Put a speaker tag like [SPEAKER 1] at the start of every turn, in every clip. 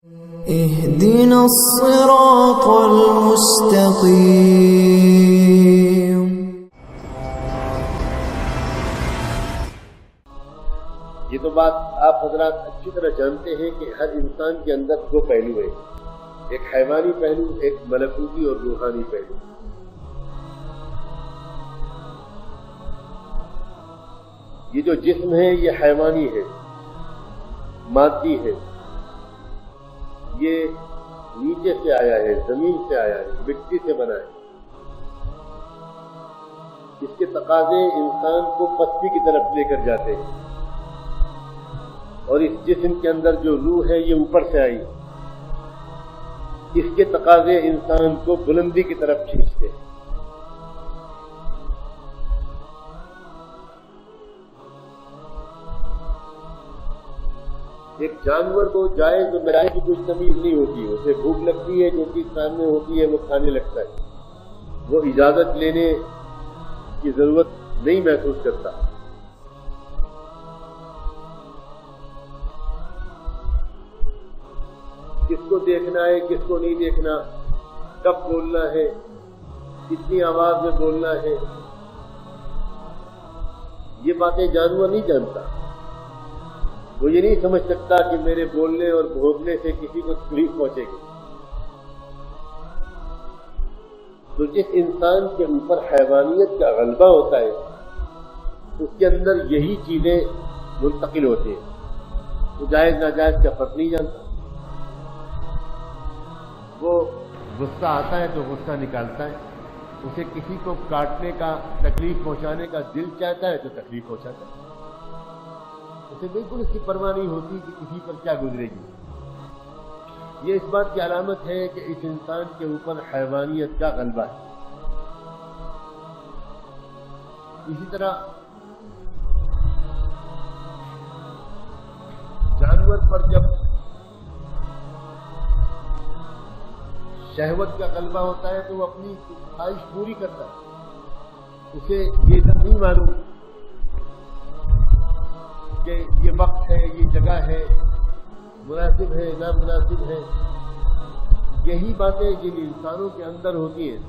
[SPEAKER 1] اهدنا الصراط المستقيم۔
[SPEAKER 2] یہ تو بات آپ حضرات اچھی طرح جانتے ہیں کہ ہر انسان کے اندر دو پہلو ہیں، ایک حیوانی پہلو، ایک ملکوتی اور روحانی پہلو۔ یہ جو جسم ہے یہ حیوانی ہے، مادی ہے، یہ نیچے سے آیا ہے، زمین سے آیا ہے، مٹی سے بنا ہے۔ اس کے تقاضے انسان کو پستی کی طرف لے کر جاتے ہیں، اور اس جسم کے اندر جو روح ہے یہ اوپر سے آئی، اس کے تقاضے انسان کو بلندی کی طرف کھینچتے ہیں۔ ایک جانور کو جائز و ناجائز کی کوئی تمیز نہیں ہوتی، اسے بھوک لگتی ہے، جو چیز سامنے ہوتی ہے وہ کھانے لگتا ہے، وہ اجازت لینے کی ضرورت نہیں محسوس کرتا۔ کس کو دیکھنا ہے، کس کو نہیں دیکھنا، کب بولنا ہے، کتنی آواز میں بولنا ہے، یہ باتیں جانور نہیں جانتا۔ وہ یہ نہیں سمجھ سکتا کہ میرے بولنے اور بھونکنے سے کسی کو تکلیف پہنچے گی۔ تو جس انسان کے اوپر حیوانیت کا غلبہ ہوتا ہے اس کے اندر یہی چیزیں منتقل ہوتی ہیں، وہ جائز ناجائز کا فرق نہیں جانتا۔ وہ غصہ آتا ہے تو غصہ نکالتا ہے، اسے کسی کو کاٹنے کا، تکلیف پہنچانے کا دل چاہتا ہے تو تکلیف پہنچاتا ہے، اسے بالکل اس کی پرواہ نہیں ہوتی کہ کسی پر کیا گزرے گی۔ یہ اس بات کی علامت ہے کہ اس انسان کے اوپر حیوانیت کا غلبہ ہے۔ اسی طرح جانور پر جب شہوت کا غلبہ ہوتا ہے تو وہ اپنی خواہش پوری کرتا ہے، اسے یہ نہیں معلوم کہ یہ وقت ہے، یہ جگہ ہے، مناسب ہے، نامناسب ہے۔ یہی باتیں جن انسانوں کے اندر ہوتی ہیں،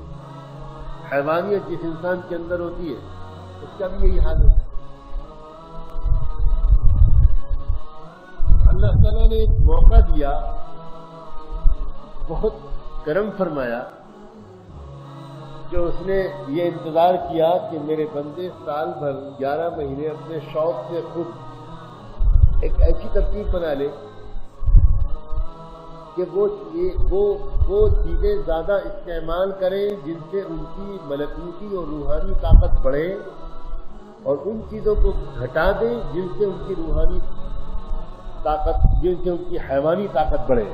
[SPEAKER 2] حیوانیت جس انسان کے اندر ہوتی ہے اس کا بھی یہی حال ہوتا ہے۔ اللہ تعالیٰ نے ایک موقع دیا، بہت کرم فرمایا کہ اس نے یہ انتظار کیا کہ میرے بندے سال بھر 11 مہینے اپنے شوق سے خود ایک ایسی ترتیب بنا لے کہ وہ چیزیں زیادہ استعمال کریں جن سے ان کی ملکوتی اور روحانی طاقت بڑھے، اور ان چیزوں کو گھٹا دیں جن سے ان کی روحانی طاقت، جن سے ان کی حیوانی طاقت بڑھے۔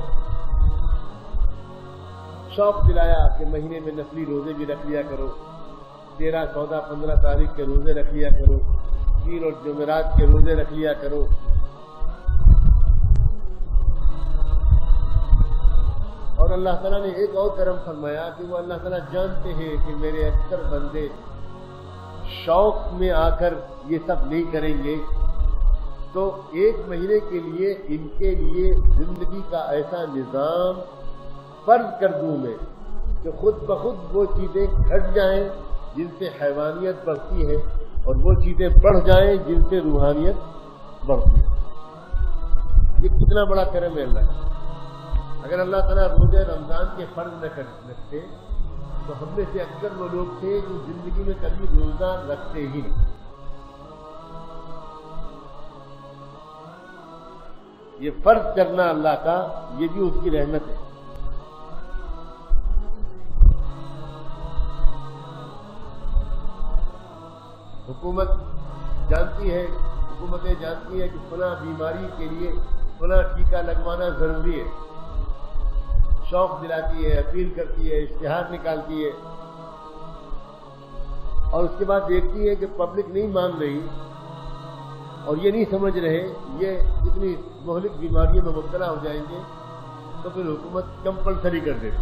[SPEAKER 2] شوق دلایا کہ مہینے میں نفلی روزے بھی رکھ لیا کرو، 13، 14، 15 تاریخ کے روزے رکھ لیا کرو، پیر اور جمعرات کے روزے رکھ لیا کرو۔ اور اللہ تعالیٰ نے ایک اور کرم فرمایا کہ وہ اللہ تعالیٰ جانتے ہیں کہ میرے اکثر بندے شوق میں آ کر یہ سب نہیں کریں گے، تو 1 مہینے کے لیے ان کے لیے زندگی کا ایسا نظام فرض کر دوں میں کہ خود بخود وہ چیزیں گھٹ جائیں جن سے حیوانیت بڑھتی ہے، اور وہ چیزیں بڑھ جائیں جن سے روحانیت بڑھتی ہے۔ یہ کتنا بڑا کرم ہے اللہ کا۔ اگر اللہ تعالیٰ روزے رمضان کے فرض نہ رکھتے تو ہم میں سے اکثر وہ لوگ تھے جو زندگی میں کبھی روزہ رکھتے ہی نہیں۔ یہ فرض کرنا اللہ کا، یہ بھی اس کی رحمت ہے۔ حکومتیں جانتی ہے کہ فلاں بیماری کے لیے فلاں ٹیکہ لگوانا ضروری ہے، شوق دلاتی ہے، اپیل کرتی ہے، اشتہار نکالتی ہے، اور اس کے بعد دیکھتی ہے کہ پبلک نہیں مان رہی اور یہ نہیں سمجھ رہے یہ اتنی مہلک بیماریوں میں مبتلا ہو جائیں گے، تو پھر حکومت کمپلسری کر دیتی،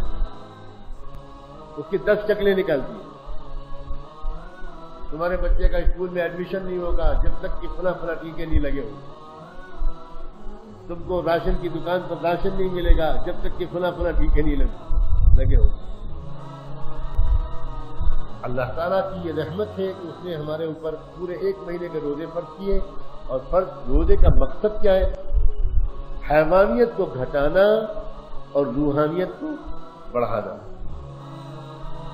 [SPEAKER 2] اس کی 10 شکلیں نکالتی ہے۔ تمہارے بچے کا اسکول میں ایڈمیشن نہیں ہوگا جب تک کہ فلاں ٹیکے نہیں لگے ہوں۔ تم کو راشن کی دکان پر راشن نہیں ملے گا جب تک کہ فلاں ٹھیکے نہیں لگے ہو. اللہ تعالیٰ کی یہ رحمت ہے کہ اس نے ہمارے اوپر پورے 1 مہینے کے روزے فرض کیے. اور روزے کا مقصد کیا ہے؟ حیوانیت کو گھٹانا اور روحانیت کو بڑھانا.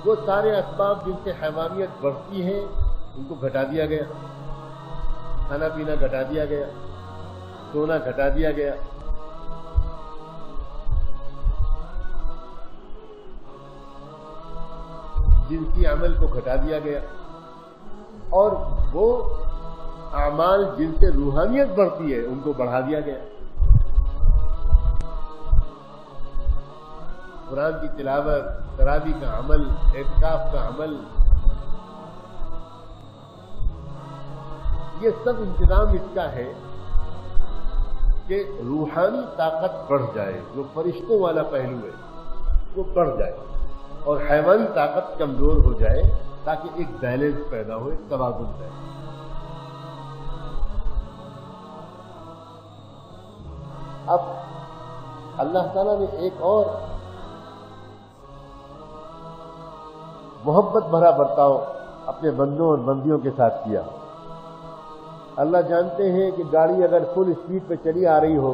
[SPEAKER 2] وہ سارے اسباب جن سے حیوانیت بڑھتی ہے ان کو گھٹا دیا گیا. کھانا پینا گھٹا دیا گیا, سونا گھٹا دیا گیا, جنسی عمل کو گھٹا دیا گیا, اور وہ اعمال جن سے روحانیت بڑھتی ہے ان کو بڑھا دیا گیا. قرآن کی تلاوت, تراویح کا عمل, اعتکاف کا عمل, یہ سب انتظام اس کا ہے کہ روحانی طاقت بڑھ جائے. جو فرشتوں والا پہلو ہے وہ بڑھ جائے اور حیوانی طاقت کمزور ہو جائے, تاکہ ایک بیلنس پیدا ہو, ایک توازن پیدا ہو. اب اللہ تعالیٰ نے ایک اور محبت بھرا برتاؤ اپنے بندوں اور بندیوں کے ساتھ کیا. اللہ جانتے ہیں کہ گاڑی اگر فل اسپیڈ پہ چلی آ رہی ہو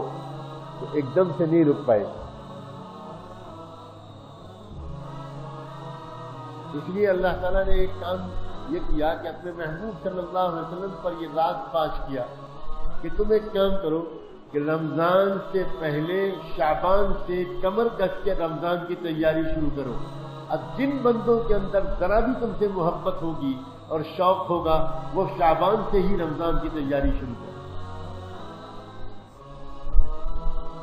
[SPEAKER 2] تو ایک دم سے نہیں رک پائے. اس لیے اللہ تعالیٰ نے ایک کام یہ کیا کہ اپنے محبوب صلی اللہ علیہ وسلم پر یہ راز فاش کیا کہ تم ایک کام کرو کہ رمضان سے پہلے شعبان سے کمر کس کے رمضان کی تیاری شروع کرو. اب جن بندوں کے اندر ذرا بھی تم سے محبت ہوگی اور شوق ہوگا وہ شعبان سے ہی رمضان کی تیاری شروع کرو.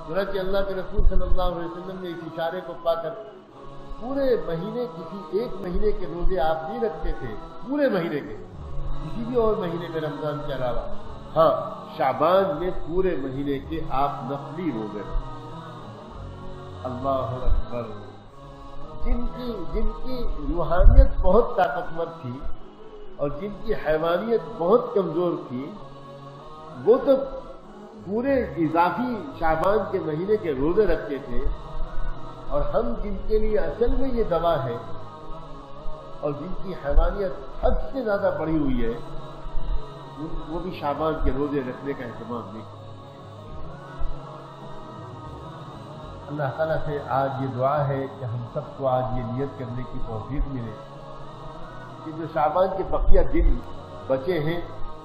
[SPEAKER 2] چنانچہ اللہ کے رسول صلی اللہ علیہ وسلم نے اس اشارے کو پا کر پورے مہینے, کسی ایک مہینے کے روزے آپ نہیں رکھتے تھے, پورے مہینے کے, کسی بھی اور مہینے میں رمضان کے علاوہ. ہاں, شعبان میں پورے مہینے کے آپ نفلی روزے رکھتے. اللہ اکبر. جن کی روحانیت بہت طاقتور تھی اور جن کی حیوانیت بہت کمزور تھی, وہ تو پورے اضافی شعبان کے مہینے کے روزے رکھتے تھے. اور ہم جن کے لیے اصل میں یہ دوا ہے اور جن کی حیوانیت حد سے زیادہ بڑھی ہوئی ہے, وہ بھی شعبان کے روزے رکھنے کا اہتمام نہیں کرتے. اللہ تعالیٰ سے آج یہ دعا ہے کہ ہم سب کو آج یہ نیت کرنے کی توفیق ملے کہ جو شعبان کے بقیہ دن بچے ہیں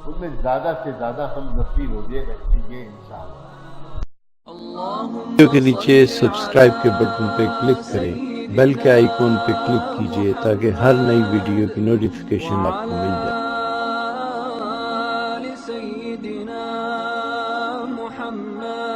[SPEAKER 2] ان میں زیادہ سے زیادہ ہم نفلی روزے رکھیں گے انشاءاللہ.
[SPEAKER 3] ویڈیو کے نیچے سبسکرائب کے بٹن پہ کلک کریں, بیل کے آئیکن پہ کلک کیجئے تاکہ ہر نئی ویڈیو کی نوٹیفیکیشن آپ کو مل جائے.
[SPEAKER 4] سیدنا محمد